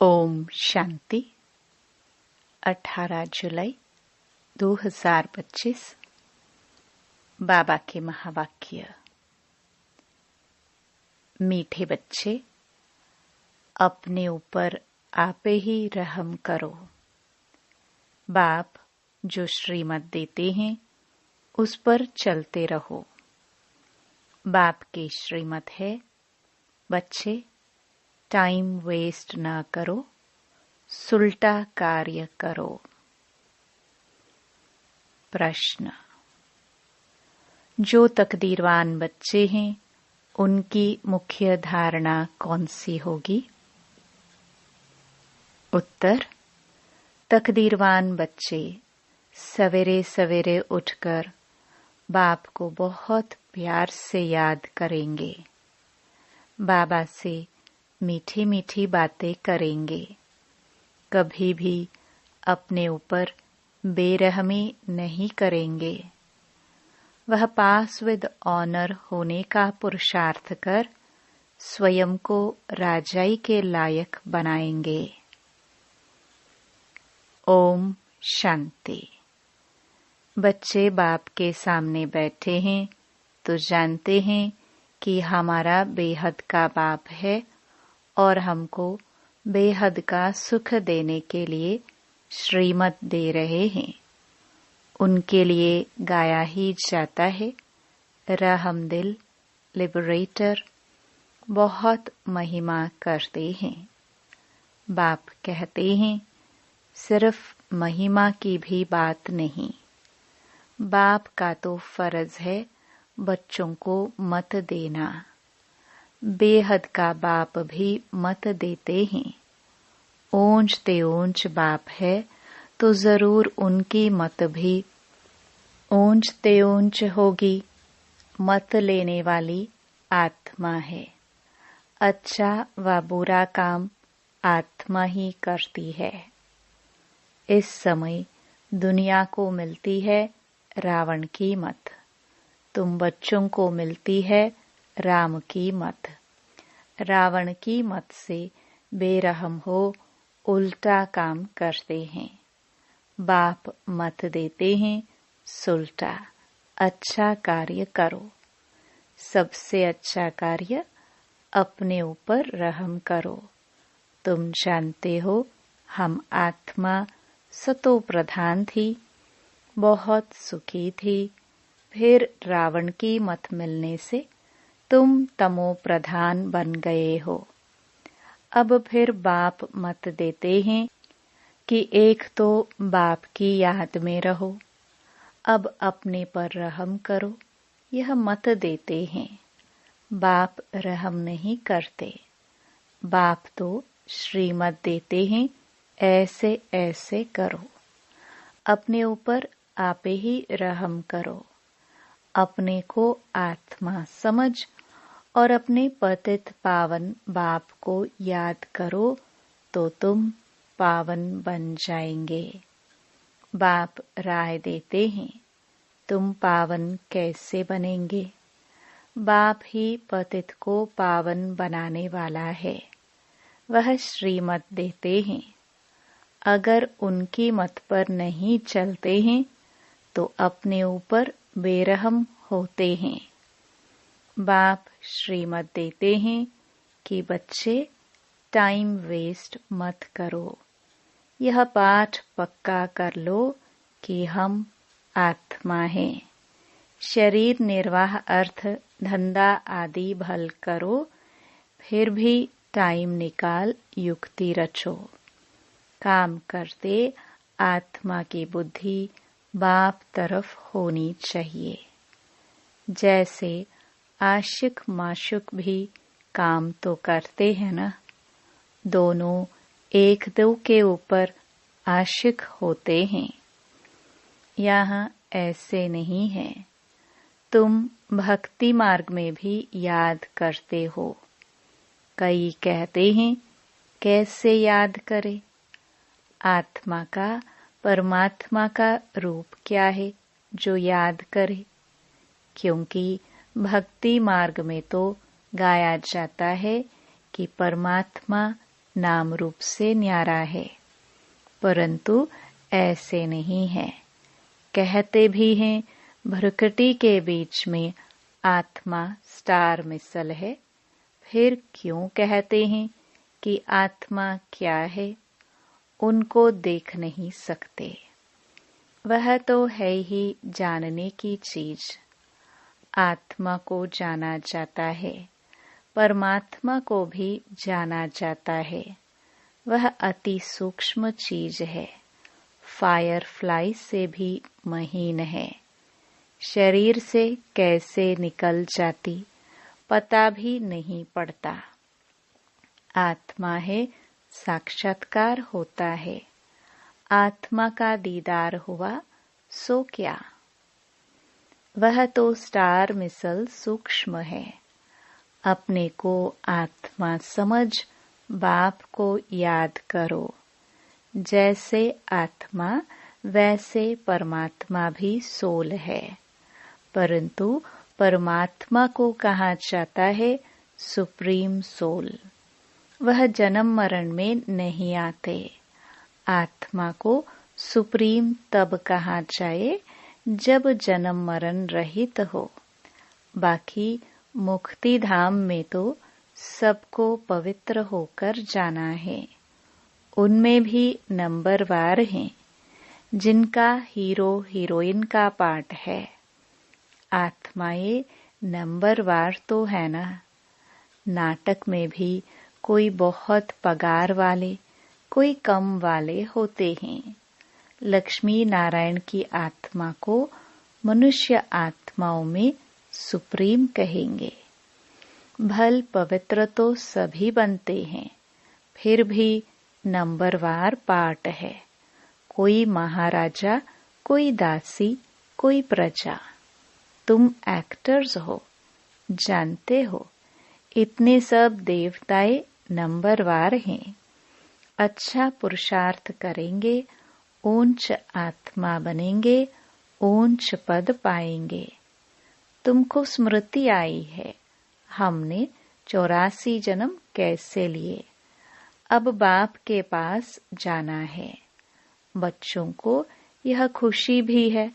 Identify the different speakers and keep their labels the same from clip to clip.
Speaker 1: ओम शांति 18 जुलाई 2025 बाबा के महावाक्य। मीठे बच्चे, अपने ऊपर आपे ही रहम करो। बाप जो श्रीमत देते हैं उस पर चलते रहो। बाप की श्रीमत है, बच्चे टाइम वेस्ट ना करो, सुलटा कार्य करो। प्रश्न, जो तकदीरवान बच्चे हैं उनकी मुख्य धारणा कौन सी होगी? उत्तर, तकदीरवान बच्चे सवेरे सवेरे उठकर बाप को बहुत प्यार से याद करेंगे, बाबा से मीठी मीठी बातें करेंगे, कभी भी अपने ऊपर बेरहमी नहीं करेंगे। वह पास विद ऑनर होने का पुरुषार्थ कर स्वयं को राजाई के लायक बनाएंगे। ओम शांति। बच्चे बाप के सामने बैठे हैं तो जानते हैं कि हमारा बेहद का बाप है और हमको बेहद का सुख देने के लिए श्रीमत दे रहे हैं। उनके लिए गाया ही जाता है, रहमदिल लिबरेटर बहुत महिमा करते हैं। बाप कहते हैं, सिर्फ महिमा की भी बात नहीं, बाप का तो फर्ज है बच्चों को मत देना। बेहद का बाप भी मत देते हैं। ओंजते ओंज बाप है तो जरूर उनकी मत भी ओंजते ओंज होगी। मत लेने वाली आत्मा है। अच्छा व बुरा काम आत्मा ही करती है। इस समय दुनिया को मिलती है रावण की मत, तुम बच्चों को मिलती है राम की मत। रावण की मत से बेरहम हो उल्टा काम करते हैं। बाप मत देते हैं सुलटा, अच्छा कार्य करो। सबसे अच्छा कार्य अपने ऊपर रहम करो। तुम जानते हो हम आत्मा सतो प्रधान थी, बहुत सुखी थी, फिर रावण की मत मिलने से तुम तमो प्रधान बन गए हो। अब फिर बाप मत देते हैं कि एक तो बाप की याद में रहो, अब अपने पर रहम करो, यह मत देते हैं। बाप रहम नहीं करते। बाप तो श्रीमत देते हैं, ऐसे ऐसे करो। अपने ऊपर आपे ही रहम करो। अपने को आत्मा समझ और अपने पतित पावन बाप को याद करो तो तुम पावन बन जाएंगे। बाप राय देते हैं, तुम पावन कैसे बनेंगे? बाप ही पतित को पावन बनाने वाला है। वह श्रीमत देते हैं। अगर उनकी मत पर नहीं चलते हैं तो अपने ऊपर बेरहम होते हैं। बाप श्रीमत देते हैं कि बच्चे टाइम वेस्ट मत करो। यह पाठ पक्का कर लो कि हम आत्मा हैं। शरीर निर्वाह अर्थ धंधा आदि भल करो, फिर भी टाइम निकाल युक्ति रचो। काम करते आत्मा की बुद्धि बाप तरफ होनी चाहिए। जैसे आशिक माशुक भी काम तो करते हैं ना, दोनों एक दो के ऊपर आशिक होते हैं। यहाँ ऐसे नहीं है। तुम भक्ति मार्ग में भी याद करते हो। कई कहते हैं कैसे याद करे? आत्मा का परमात्मा का रूप क्या है जो याद करे? क्योंकि भक्ति मार्ग में तो गाया जाता है कि परमात्मा नाम रूप से न्यारा है, परंतु ऐसे नहीं है। कहते भी हैं भ्रुकुटी के बीच में आत्मा स्टार मिसल है, फिर क्यों कहते हैं कि आत्मा क्या है? उनको देख नहीं सकते। वह तो है ही जानने की चीज। आत्मा को जाना जाता है, परमात्मा को भी जाना जाता है। वह अति सूक्ष्म चीज है, फायरफ्लाई से भी महीन है। शरीर से कैसे निकल जाती पता भी नहीं पड़ता। आत्मा है, साक्षात्कार होता है। आत्मा का दीदार हुआ सो क्या? वह तो स्टार मिसल सूक्ष्म है। अपने को आत्मा समझ बाप को याद करो। जैसे आत्मा वैसे परमात्मा भी सोल है, परंतु परमात्मा को कहा जाता है सुप्रीम सोल। वह जन्म मरण में नहीं आते। आत्मा को सुप्रीम तब कहा जाए जब जन्म मरण रहित हो। बाकी मुक्ति धाम में तो सबको पवित्र होकर जाना है। उनमें भी नंबरवार हैं, जिनका हीरो हीरोइन का पार्ट है। आत्माएं नंबरवार तो है ना। नाटक में भी कोई बहुत पगार वाले, कोई कम वाले होते हैं। लक्ष्मी नारायण की आत्मा को मनुष्य आत्माओं में सुप्रीम कहेंगे। भल पवित्र तो सभी बनते हैं, फिर भी नंबरवार पार्ट है। कोई महाराजा, कोई दासी, कोई प्रजा। तुम एक्टर्स हो, जानते हो। इतने सब देवताएं नंबरवार हैं। अच्छा पुरुषार्थ करेंगे, ऊंच आत्मा बनेंगे, ऊंच पद पाएंगे। तुमको स्मृति आई है, हमने 84 जन्म कैसे लिए। अब बाप के पास जाना है। बच्चों को यह खुशी भी है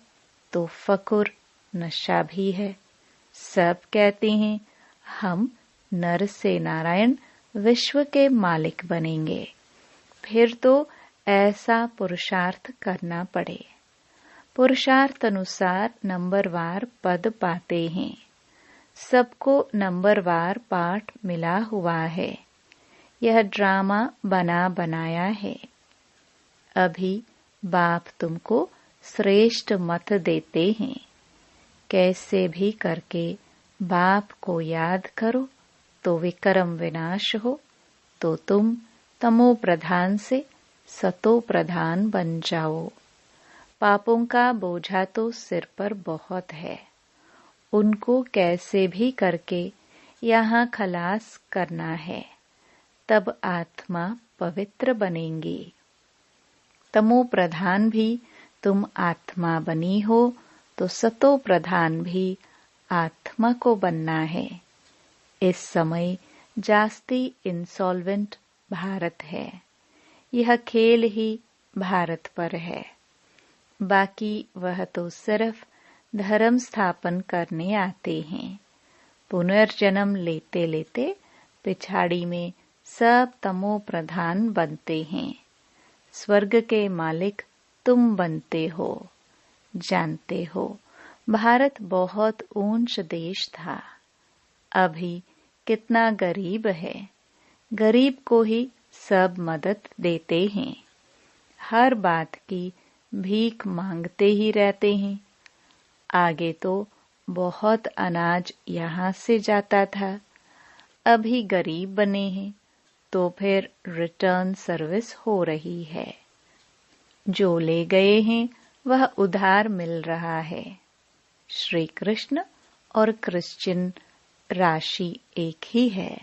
Speaker 1: तो फकुर, नशा भी है। सब कहते हैं हम नर से नारायण विश्व के मालिक बनेंगे। फिर तो ऐसा पुरुषार्थ करना पड़े। पुरुषार्थ अनुसार नंबरवार पद पाते हैं। सबको नंबरवार पाठ मिला हुआ है। यह ड्रामा बना बनाया है। अभी बाप तुमको श्रेष्ठ मत देते हैं। कैसे भी करके बाप को याद करो तो विक्रम विनाश हो, तो तुम तमो प्रधान से सतो प्रधान बन जाओ। पापों का बोझा तो सिर पर बहुत है, उनको कैसे भी करके यहाँ खलास करना है, तब आत्मा पवित्र बनेंगी। तमो प्रधान भी तुम आत्मा बनी हो तो सतो प्रधान भी आत्मा को बनना है। इस समय जास्ती इंसॉल्वेंट भारत है। यह खेल ही भारत पर है। बाकी वह तो सिर्फ धर्म स्थापन करने आते हैं। पुनर्जन्म लेते लेते पिछाड़ी में सब तमो प्रधान बनते हैं। स्वर्ग के मालिक तुम बनते हो। जानते हो भारत बहुत ऊंच देश था, अभी कितना गरीब है। गरीब को ही सब मदद देते हैं। हर बात की भीख मांगते ही रहते हैं। आगे तो बहुत अनाज यहाँ से जाता था, अभी गरीब बने हैं तो फिर रिटर्न सर्विस हो रही है। जो ले गए हैं वह उधार मिल रहा है। श्री कृष्ण और क्रिश्चियन राशि एक ही है।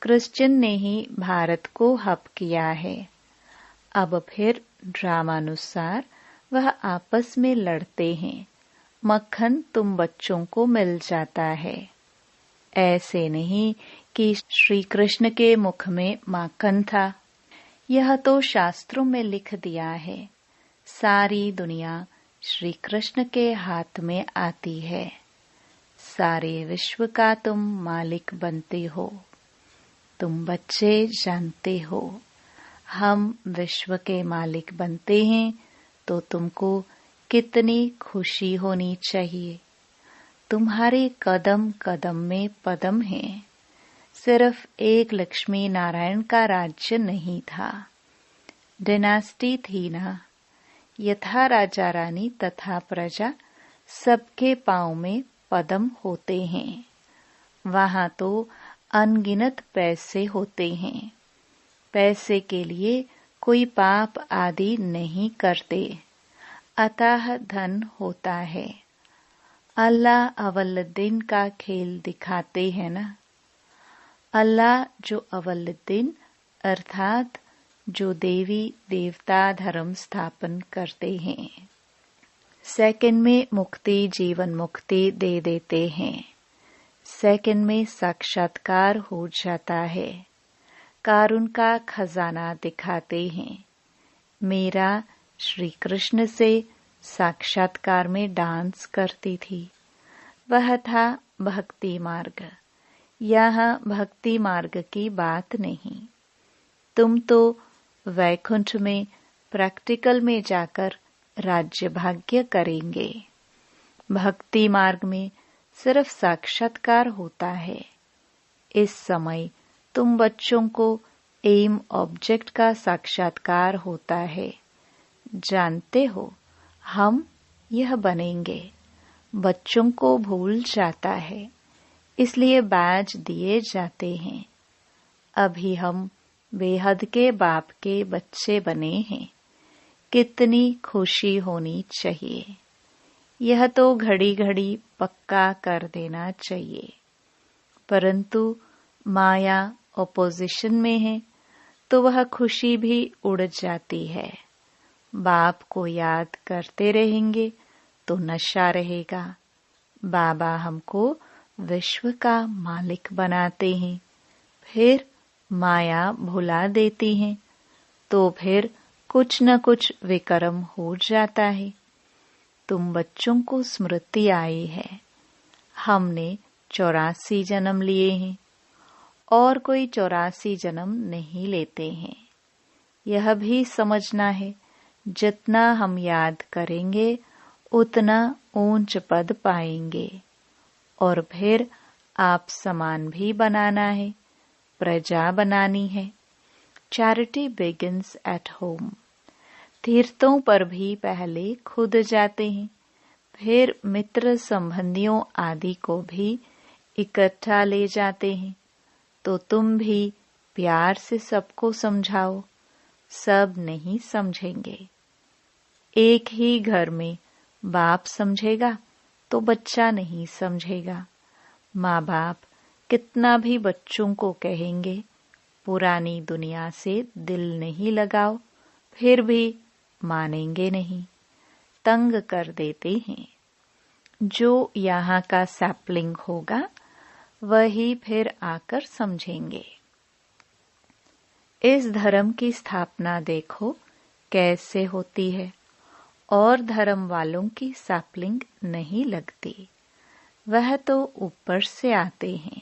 Speaker 1: क्रिश्चियन ने ही भारत को हप किया है। अब फिर ड्रामानुसार वह आपस में लड़ते हैं। मक्खन तुम बच्चों को मिल जाता है। ऐसे नहीं कि श्री कृष्ण के मुख में माखन था। यह तो शास्त्रों में लिख दिया है। सारी दुनिया श्री कृष्ण के हाथ में आती है। सारे विश्व का तुम मालिक बनते हो। तुम बच्चे जानते हो, हम विश्व के मालिक बनते हैं तो तुमको कितनी खुशी होनी चाहिए। तुम्हारे कदम कदम में पदम है। सिर्फ एक लक्ष्मी नारायण का राज्य नहीं था, डिनास्टी थी ना। यथा राजा रानी तथा प्रजा सबके पांव में पदम होते हैं। वहां तो अनगिनत पैसे होते हैं। पैसे के लिए कोई पाप आदि नहीं करते, अतः धन होता है। अल्लाह अवलुद्दीन का खेल दिखाते हैं ना। अल्लाह जो अवलुद्दीन अर्थात जो देवी देवता धर्म स्थापन करते हैं, सेकंड में मुक्ति जीवन मुक्ति दे देते हैं। सेकंड में साक्षात्कार हो जाता है। कारुण का खजाना दिखाते हैं। मेरा श्री कृष्ण से साक्षात्कार में डांस करती थी। वह था भक्ति मार्ग। यहाँ भक्ति मार्ग की बात नहीं। तुम तो वैकुंठ में प्रैक्टिकल में जाकर राज्य भाग्य करेंगे। भक्ति मार्ग में सिर्फ साक्षात्कार होता है। इस समय तुम बच्चों को एम ऑब्जेक्ट का साक्षात्कार होता है। जानते हो, हम यह बनेंगे। बच्चों को भूल जाता है, इसलिए बैज दिए जाते हैं। अभी हम बेहद के बाप के बच्चे बने हैं। कितनी खुशी होनी चाहिए। यह तो घड़ी घड़ी पक्का कर देना चाहिए। परंतु माया ऑपोजिशन में है तो वह खुशी भी उड़ जाती है। बाप को याद करते रहेंगे तो नशा रहेगा। बाबा हमको विश्व का मालिक बनाते हैं, फिर माया भुला देती है, तो फिर कुछ न कुछ विकर्म हो जाता है। तुम बच्चों को स्मृति आई है, हमने 84 जन्म लिए हैं और कोई 84 जन्म नहीं लेते हैं। यह भी समझना है, जितना हम याद करेंगे उतना ऊंच पद पाएंगे। और फिर आप समान भी बनाना है, प्रजा बनानी है। Charity begins at home. तीर्थों पर भी पहले खुद जाते हैं, फिर मित्र संबंधियों आदि को भी इकट्ठा ले जाते हैं। तो तुम भी प्यार से सबको समझाओ। सब नहीं समझेंगे। एक ही घर में बाप समझेगा तो बच्चा नहीं समझेगा। माँ बाप कितना भी बच्चों को कहेंगे पुरानी दुनिया से दिल नहीं लगाओ, फिर भी मानेंगे नहीं, तंग कर देते हैं। जो यहाँ का सैपलिंग होगा वही फिर आकर समझेंगे। इस धर्म की स्थापना देखो कैसे होती है, और धर्म वालों की सैपलिंग नहीं लगती। वह तो ऊपर से आते हैं,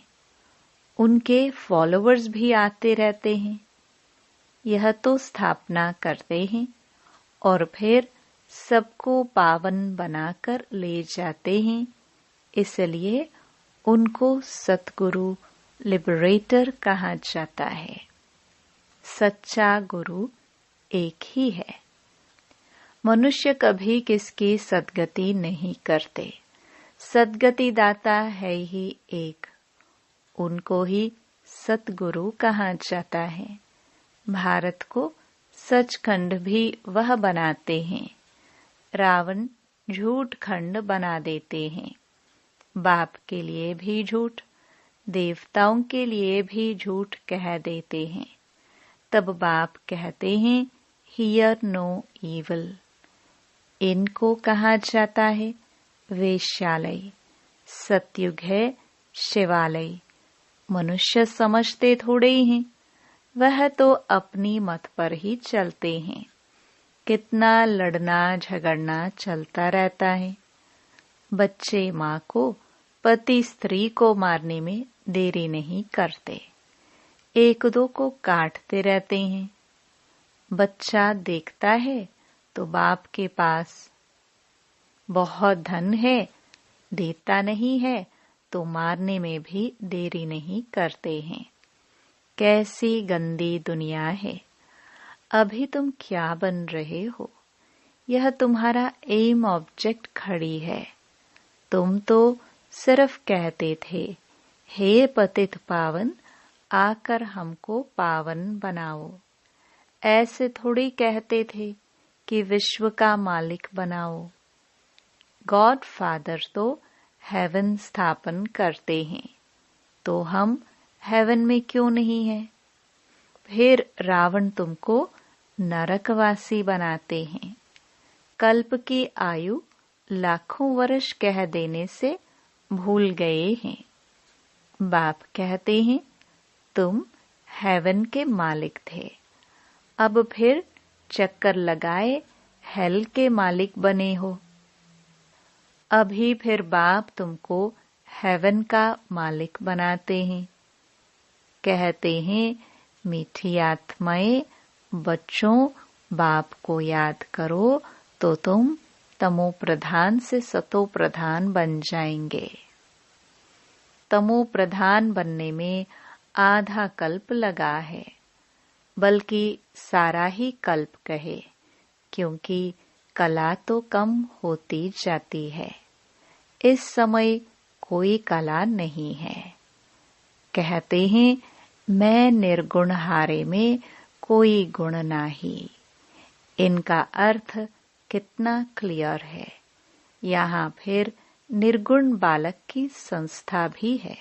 Speaker 1: उनके फॉलोअर्स भी आते रहते हैं। यह तो स्थापना करते हैं और फिर सबको पावन बनाकर ले जाते हैं। इसलिए उनको सतगुरु लिबरेटर कहा जाता है। सच्चा गुरु एक ही है। मनुष्य कभी किसकी सद्गति नहीं करते। सद्गति दाता है ही एक, उनको ही सतगुरु कहा जाता है। भारत को सचखंड भी वह बनाते हैं। रावण झूठ खंड बना देते हैं। बाप के लिए भी झूठ, देवताओं के लिए भी झूठ कह देते हैं। तब बाप कहते हैं हियर नो ईविल। इनको कहा जाता है वेश्यालय। सतयुग है शिवालय। मनुष्य समझते थोड़े ही हैं, वह तो अपनी मत पर ही चलते हैं। कितना लड़ना झगड़ना चलता रहता है। बच्चे माँ को, पति स्त्री को मारने में देरी नहीं करते, एक दो को काटते रहते हैं। बच्चा देखता है तो बाप के पास बहुत धन है, देता नहीं है तो मारने में भी देरी नहीं करते हैं। कैसी गंदी दुनिया है। अभी तुम क्या बन रहे हो? यह तुम्हारा एम ऑब्जेक्ट खड़ी है। तुम तो सिर्फ कहते थे, हे पतित पावन, आकर हमको पावन बनाओ। ऐसे थोड़ी कहते थे कि विश्व का मालिक बनाओ। गॉड फादर तो हेवन स्थापन करते हैं, तो हम हेवन में क्यों नहीं है? फिर रावण तुमको नरकवासी बनाते हैं। कल्प की आयु लाखों वर्ष कह देने से भूल गए हैं। बाप कहते हैं तुम हेवन के मालिक थे, अब फिर चक्कर लगाए हेल के मालिक बने हो। अभी फिर बाप तुमको हेवन का मालिक बनाते हैं। कहते हैं मीठी आत्माएं, बच्चों बाप को याद करो तो तुम तमो प्रधान से सतो प्रधान बन जाएंगे। तमो प्रधान बनने में आधा कल्प लगा है, बल्कि सारा ही कल्प कहे, क्योंकि कला तो कम होती जाती है। इस समय कोई कला नहीं है। कहते हैं मैं निर्गुण हारे में कोई गुण नाही। इनका अर्थ कितना क्लियर है। यहाँ फिर निर्गुण बालक की संस्था भी है।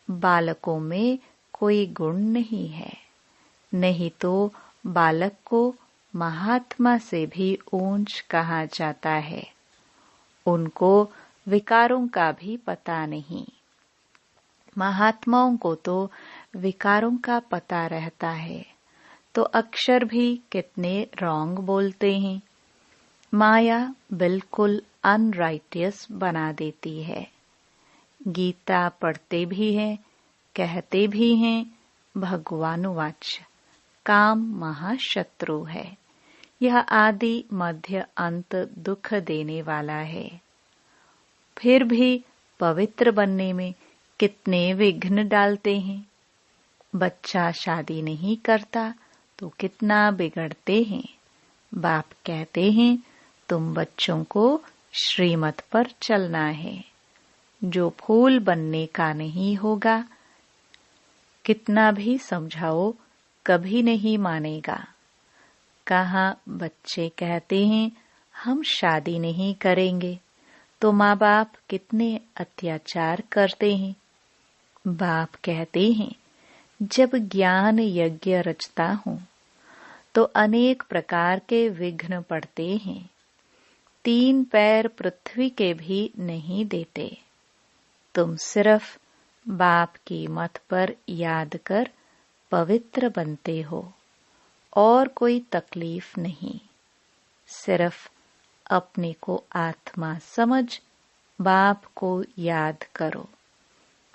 Speaker 1: बालकों में कोई गुण नहीं है, नहीं तो बालक को महात्मा से भी ऊंच कहा जाता है। उनको विकारों का भी पता नहीं। महात्माओं को तो विकारों का पता रहता है, तो अक्षर भी कितने रॉन्ग बोलते हैं। माया बिल्कुल अनराइटियस बना देती है। गीता पढ़ते भी हैं, कहते भी हैं भगवानुवाच, काम महाशत्रु है। यह आदि मध्य अंत दुख देने वाला है। फिर भी पवित्र बनने में कितने विघ्न डालते हैं। बच्चा शादी नहीं करता तो कितना बिगड़ते हैं। बाप कहते हैं तुम बच्चों को श्रीमत पर चलना है। जो फूल बनने का नहीं होगा, कितना भी समझाओ कभी नहीं मानेगा। कहाँ बच्चे कहते हैं हम शादी नहीं करेंगे, तो माँ बाप कितने अत्याचार करते हैं। बाप कहते हैं जब ज्ञान यज्ञ रचता हूँ तो अनेक प्रकार के विघ्न पड़ते हैं। 3 पैर पृथ्वी के भी नहीं देते। तुम सिर्फ बाप की मत पर याद कर पवित्र बनते हो, और कोई तकलीफ नहीं। सिर्फ अपने को आत्मा समझ बाप को याद करो।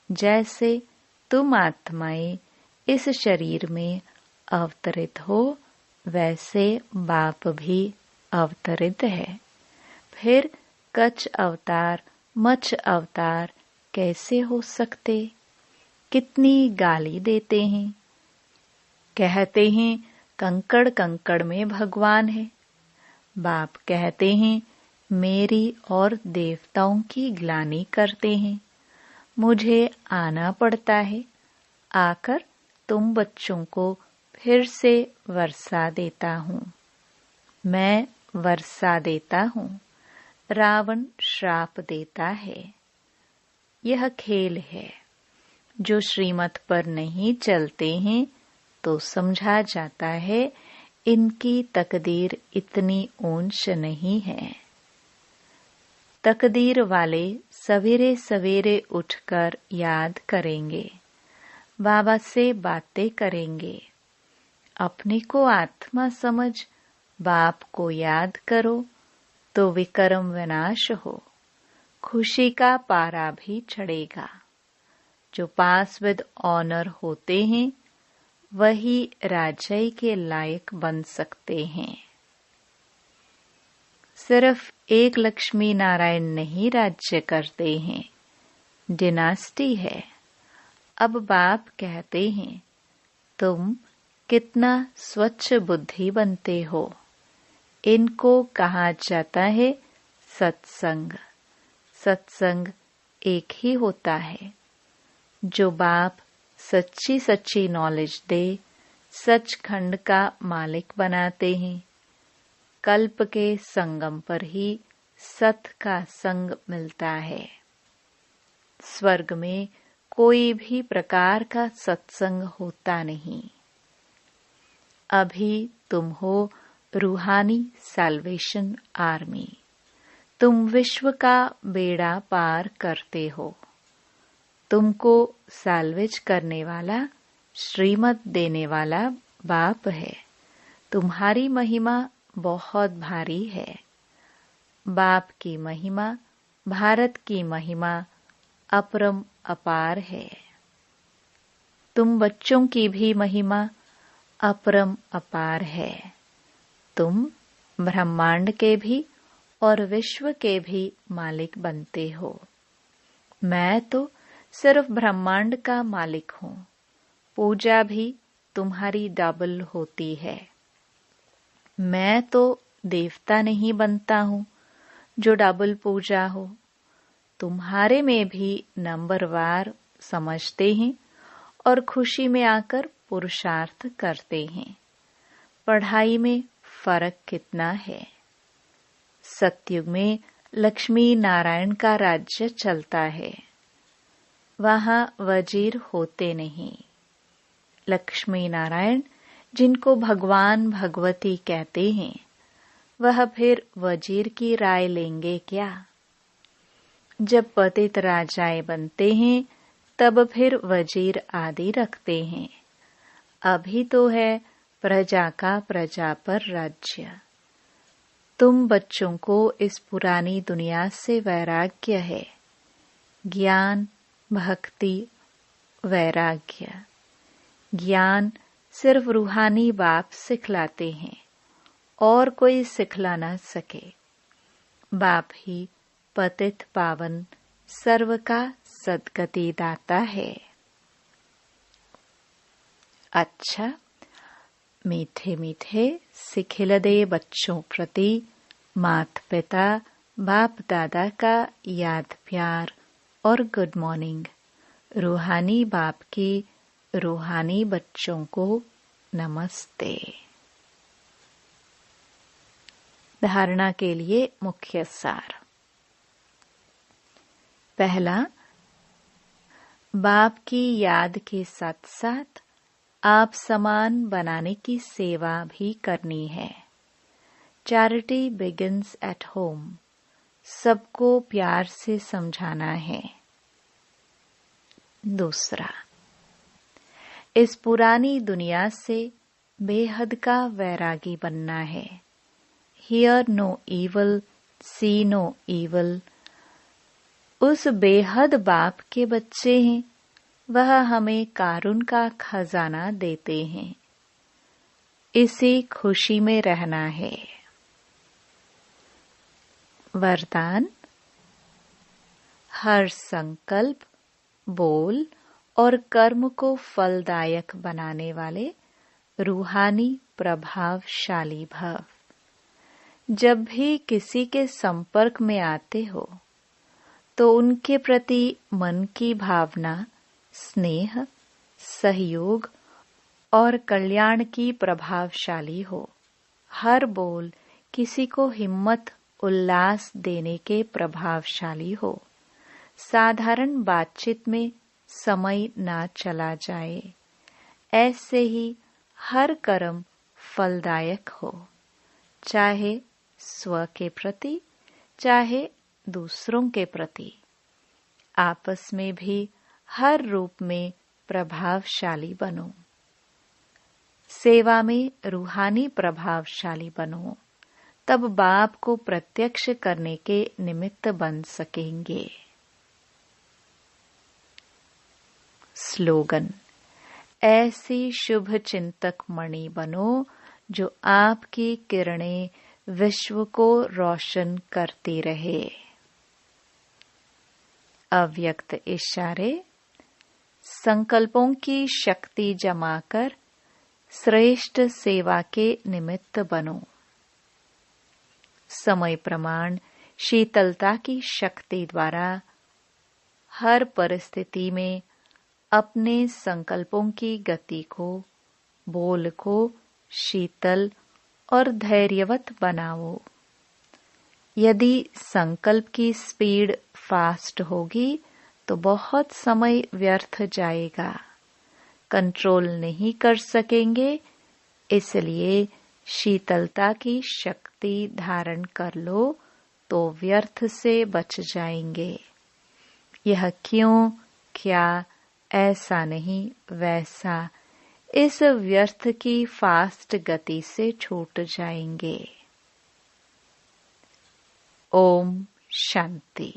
Speaker 1: जैसे तुम आत्माएं इस शरीर में अवतरित हो, वैसे बाप भी अवतरित है। फिर कछ अवतार मछ अवतार कैसे हो सकते? कितनी गाली देते हैं। कहते हैं कंकड़ कंकड़ में भगवान है। बाप कहते हैं मेरी और देवताओं की ग्लानि करते हैं। मुझे आना पड़ता है। आकर तुम बच्चों को फिर से वर्षा देता हूँ। मैं वर्षा देता हूँ, रावण श्राप देता है। यह खेल है। जो श्रीमत पर नहीं चलते हैं तो समझा जाता है इनकी तकदीर इतनी ऊंच नहीं है। तकदीर वाले सवेरे सवेरे उठकर याद करेंगे, बाबा से बातें करेंगे। अपने को आत्मा समझ बाप को याद करो तो विकर्म विनाश हो, खुशी का पारा भी चढ़ेगा। जो पास विद ऑनर होते हैं वही राजय के लायक बन सकते हैं। सिर्फ एक लक्ष्मी नारायण नहीं राज्य करते हैं, डिनास्टी है। अब बाप कहते हैं तुम कितना स्वच्छ बुद्धि बनते हो। इनको कहा जाता है सत्संग। सत्संग एक ही होता है। जो बाप सच्ची सच्ची नॉलेज दे, सचखंड का मालिक बनाते हैं। कल्प के संगम पर ही सत का संग मिलता है। स्वर्ग में कोई भी प्रकार का सत्संग होता नहीं। अभी तुम हो रूहानी सैल्वेशन आर्मी। तुम विश्व का बेड़ा पार करते हो। तुमको सैल्वेज करने वाला, श्रीमत देने वाला बाप है। तुम्हारी महिमा बहुत भारी है। बाप की महिमा, भारत की महिमा अपरम अपार है। तुम बच्चों की भी महिमा अपरम अपार है। तुम ब्रह्मांड के भी और विश्व के भी मालिक बनते हो। मैं तो सिर्फ ब्रह्मांड का मालिक हूँ। पूजा भी तुम्हारी डबल होती है। मैं तो देवता नहीं बनता हूँ जो डबल पूजा हो। तुम्हारे में भी नंबरवार समझते हैं और खुशी में आकर पुरुषार्थ करते हैं। पढ़ाई में फर्क कितना है। सतयुग में लक्ष्मी नारायण का राज्य चलता है। वहां वजीर होते नहीं। लक्ष्मी नारायण जिनको भगवान भगवती कहते हैं, वह फिर वजीर की राय लेंगे क्या? जब पतित राजाएं बनते हैं तब फिर वजीर आदि रखते हैं। अभी तो है प्रजा का प्रजा पर राज्य। तुम बच्चों को इस पुरानी दुनिया से वैराग्य है। ज्ञान, भक्ति, वैराग्य। ज्ञान सिर्फ रूहानी बाप सिखलाते हैं और कोई सिखला न सके। बाप ही पतित पावन सर्व का सद्गति दाता है। अच्छा, मीठे मीठे सिखिलदे बच्चों प्रति माता पिता बाप दादा का याद प्यार और गुड मॉर्निंग। रूहानी बाप की रूहानी बच्चों को नमस्ते। धारणा के लिए मुख्य सार। पहला, बाप की याद के साथ साथ आप समान बनाने की सेवा भी करनी है। Charity begins at home. सबको प्यार से समझाना है। दूसरा, इस पुरानी दुनिया से बेहद का वैरागी बनना है। Hear no evil, see no evil. उस बेहद बाप के बच्चे हैं, वह हमें कारुण का खजाना देते हैं। इसी खुशी में रहना है। वरदान, हर संकल्प, बोल और कर्म को फलदायक बनाने वाले रूहानी प्रभावशाली भव। जब भी किसी के संपर्क में आते हो तो उनके प्रति मन की भावना स्नेह, सहयोग और कल्याण की प्रभावशाली हो। हर बोल किसी को हिम्मत, उल्लास देने के प्रभावशाली हो। साधारण बातचीत में समय ना चला जाए। ऐसे ही हर कर्म फलदायक हो, चाहे स्व के प्रति, चाहे दूसरों के प्रति। आपस में भी हर रूप में प्रभावशाली बनो, सेवा में रूहानी प्रभावशाली बनो, तब बाप को प्रत्यक्ष करने के निमित्त बन सकेंगे। स्लोगन: ऐसी शुभ चिंतक मणि बनो जो आपकी किरणें विश्व को रोशन करती रहे। अव्यक्त इशारे: संकल्पों की शक्ति जमाकर श्रेष्ठ सेवा के निमित्त बनो। समय प्रमाण: शीतलता की शक्ति द्वारा हर परिस्थिति में अपने संकल्पों की गति को, बोल को शीतल और धैर्यवत बनाओ। यदि संकल्प की स्पीड फास्ट होगी तो बहुत समय व्यर्थ जाएगा, कंट्रोल नहीं कर सकेंगे। इसलिए शीतलता की शक्ति धारण कर लो तो व्यर्थ से बच जाएंगे। यह क्यों, क्या, ऐसा नहीं, वैसा, इस व्यर्थ की फास्ट गति से छूट जाएंगे। ओम शांति।